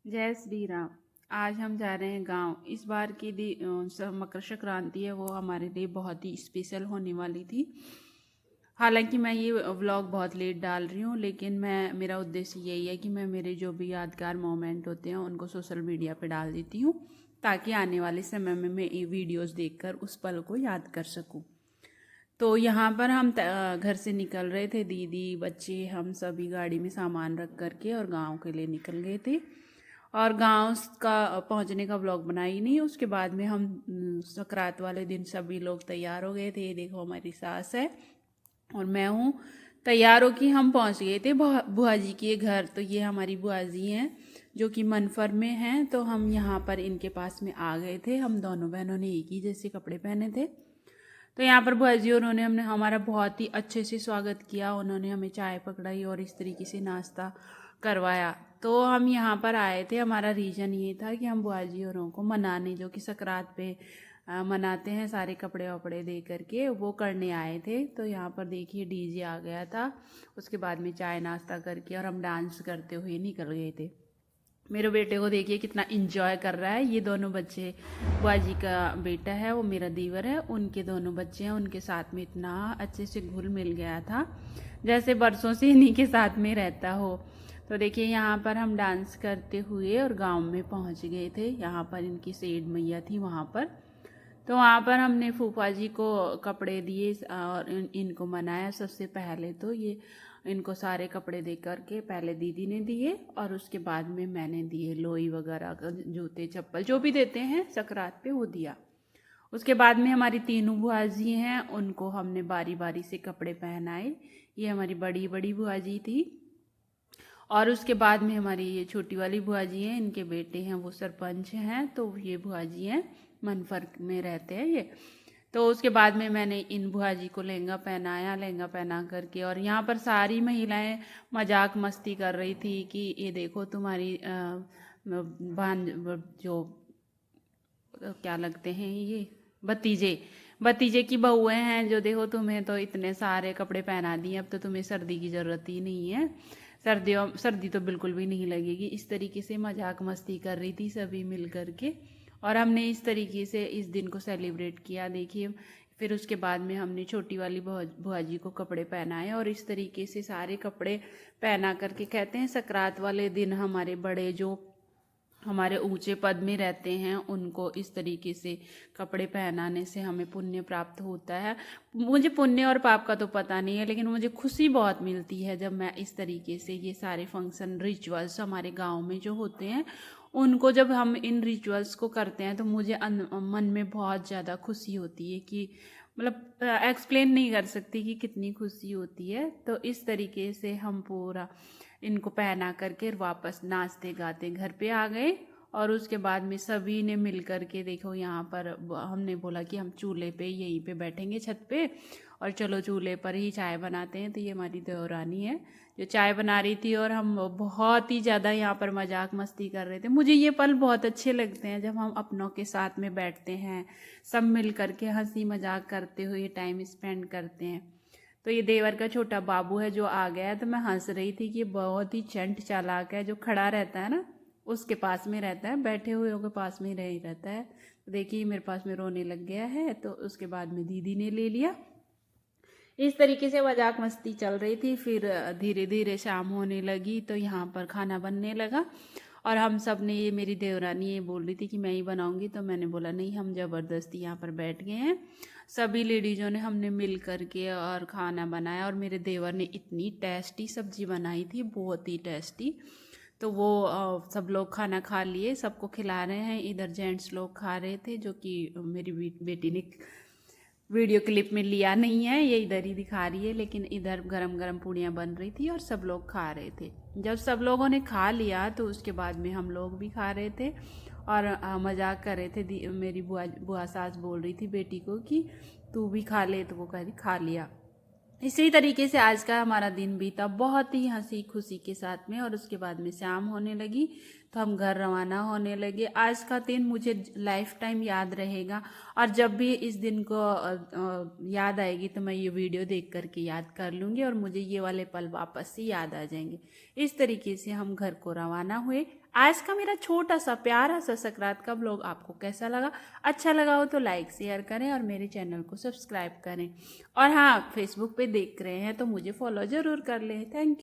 जय श्री राम। आज हम जा रहे हैं गांव। इस बार की मकर संक्रांति है, वो हमारे लिए बहुत ही स्पेशल होने वाली थी। हालांकि मैं ये व्लॉग बहुत लेट डाल रही हूँ, लेकिन मेरा उद्देश्य यही है कि मैं मेरे जो भी यादगार मोमेंट होते हैं उनको सोशल मीडिया पे डाल देती हूँ, ताकि आने वाले समय में मैं ये वीडियोस देखकर उस पल को याद कर सकूँ। तो यहाँ पर हम घर से निकल रहे थे, दीदी बच्चे हम सभी गाड़ी में सामान रख करके और गांव के लिए निकल गए थे। और गांव का पहुंचने का व्लॉग बनाई नहीं। उसके बाद में हम संक्रांत वाले दिन सभी लोग तैयार हो गए थे। देखो हमारी सास है और मैं हूँ, तैयार हो कि हम पहुंच गए थे बुआ जी के घर। तो ये हमारी बुआ जी हैं जो कि मनफर में हैं। तो हम यहाँ पर इनके पास में आ गए थे। हम दोनों बहनों ने एक ही जैसे कपड़े पहने थे। तो यहाँ पर बुआ जी उन्होंने हमने हमारा बहुत ही अच्छे से स्वागत किया। उन्होंने हमें चाय पकड़ाई और इस तरीके से नाश्ता करवाया। तो हम यहाँ पर आए थे, हमारा रीज़न ये था कि हम बुआ जी औरों को मनाने, जो कि संक्रांत पे मनाते हैं सारे कपड़े वपड़े दे करके, वो करने आए थे। तो यहाँ पर देखिए डीजे आ गया था। उसके बाद में चाय नाश्ता करके और हम डांस करते हुए निकल गए थे। मेरे बेटे को देखिए कितना इंजॉय कर रहा है। ये दोनों बच्चे, बुआ जी का बेटा है, वो मेरा देवर है, उनके दोनों बच्चे हैं। उनके साथ में इतना अच्छे से घुल मिल गया था जैसे बरसों से इन्हीं के साथ में रहता हो। तो देखिए यहाँ पर हम डांस करते हुए और गांव में पहुंच गए थे। यहाँ पर इनकी सेठ मैया थी वहाँ पर। तो वहाँ पर हमने फूफा जी को कपड़े दिए और इनको मनाया। सबसे पहले तो ये इनको सारे कपड़े दे करके पहले दीदी ने दिए और उसके बाद में मैंने दिए, लोई वगैरह, जूते चप्पल जो भी देते हैं सकरात पे वो दिया। उसके बाद में हमारी तीनों बुआ जी हैं, उनको हमने बारी बारी से कपड़े पहनाए। ये हमारी बड़ी बड़ी बुआ जी थी। और उसके बाद में हमारी ये छोटी वाली बुआ जी हैं, इनके बेटे हैं, वो सरपंच हैं। तो ये बुआ जी हैं, मनफर में रहते हैं ये। तो उसके बाद में मैंने इन बुआ जी को लहंगा पहनाया, लहंगा पहना करके। और यहाँ पर सारी महिलाएं मजाक मस्ती कर रही थी कि ये देखो तुम्हारी भान जो क्या लगते हैं ये भतीजे भतीजे की बहुएं हैं, जो देखो तुम्हें तो इतने सारे कपड़े पहना दिए, अब तो तुम्हें सर्दी की ज़रूरत ही नहीं है, सर्दी तो बिल्कुल भी नहीं लगेगी। इस तरीके से मजाक मस्ती कर रही थी सभी मिल करके। और हमने इस तरीके से इस दिन को सेलिब्रेट किया। देखिए फिर उसके बाद में हमने छोटी वाली बुआ जी को कपड़े पहनाए और इस तरीके से सारे कपड़े पहना करके, कहते हैं संक्रांत वाले दिन हमारे बड़े जो हमारे ऊंचे पद में रहते हैं उनको इस तरीके से कपड़े पहनाने से हमें पुण्य प्राप्त होता है। मुझे पुण्य और पाप का तो पता नहीं है, लेकिन मुझे खुशी बहुत मिलती है जब मैं इस तरीके से ये सारे फंक्शन रिचुअल्स हमारे गांव में जो होते हैं उनको जब हम इन रिचुअल्स को करते हैं तो मुझे मन में बहुत ज़्यादा खुशी होती है कि मतलब एक्सप्लेन नहीं कर सकती कि कितनी खुशी होती है। तो इस तरीके से हम पूरा इनको पहना करके वापस नाचते गाते घर पे आ गए। और उसके बाद में सभी ने मिल कर के, देखो यहाँ पर हमने बोला कि हम चूल्हे पे यहीं पे बैठेंगे छत पे और चलो चूल्हे पर ही चाय बनाते हैं। तो ये हमारी देवरानी है जो चाय बना रही थी और हम बहुत ही ज़्यादा यहाँ पर मजाक मस्ती कर रहे थे। मुझे ये पल बहुत अच्छे लगते हैं जब हम अपनों के साथ में बैठते हैं, सब मिल करके हंसी मजाक करते हुए टाइम स्पेंड करते हैं। तो ये देवर का छोटा बाबू है जो आ गया है। तो मैं हंस रही थी कि ये बहुत ही चंट चालाक है, जो खड़ा रहता है ना उसके पास में रहता है, बैठे हुए के पास में ही रहता है। तो देखिए मेरे पास में रोने लग गया है। तो उसके बाद में दीदी ने ले लिया। इस तरीके से मजाक मस्ती चल रही थी। फिर धीरे धीरे शाम होने लगी तो यहाँ पर खाना बनने लगा और हम सब ने, ये मेरी देवरानी ये बोल रही थी कि मैं ही बनाऊंगी, तो मैंने बोला नहीं, हम ज़बरदस्ती यहाँ पर बैठ गए हैं। सभी लेडीज़ों ने हमने मिल करके और खाना बनाया और मेरे देवर ने इतनी टेस्टी सब्जी बनाई थी, बहुत ही टेस्टी। तो वो सब लोग खाना खा लिए, सबको खिला रहे हैं। इधर जेंट्स लोग खा रहे थे, जो कि मेरी बेटी ने वीडियो क्लिप में लिया नहीं है, ये इधर ही दिखा रही है। लेकिन इधर गरम गरम पूड़ियाँ बन रही थी और सब लोग खा रहे थे। जब सब लोगों ने खा लिया तो उसके बाद में हम लोग भी खा रहे थे और मजाक कर रहे थे। मेरी बुआ सास बोल रही थी बेटी को कि तू भी खा ले, तो वो कह रही खा लिया। इसी तरीके से आज का हमारा दिन बीता बहुत ही हंसी खुशी के साथ में। और उसके बाद में शाम होने लगी तो हम घर रवाना होने लगे। आज का दिन मुझे लाइफ टाइम याद रहेगा और जब भी इस दिन को याद आएगी तो मैं ये वीडियो देख करके याद कर लूँगी और मुझे ये वाले पल वापस से याद आ जाएंगे। इस तरीके से हम घर को रवाना हुए। आज का मेरा छोटा सा प्यारा सा सकरात का ब्लॉग आपको कैसा लगा? अच्छा लगा हो तो लाइक शेयर करें और मेरे चैनल को सब्सक्राइब करें। और हाँ, फेसबुक पे देख रहे हैं तो मुझे फॉलो ज़रूर कर लें। Thank you.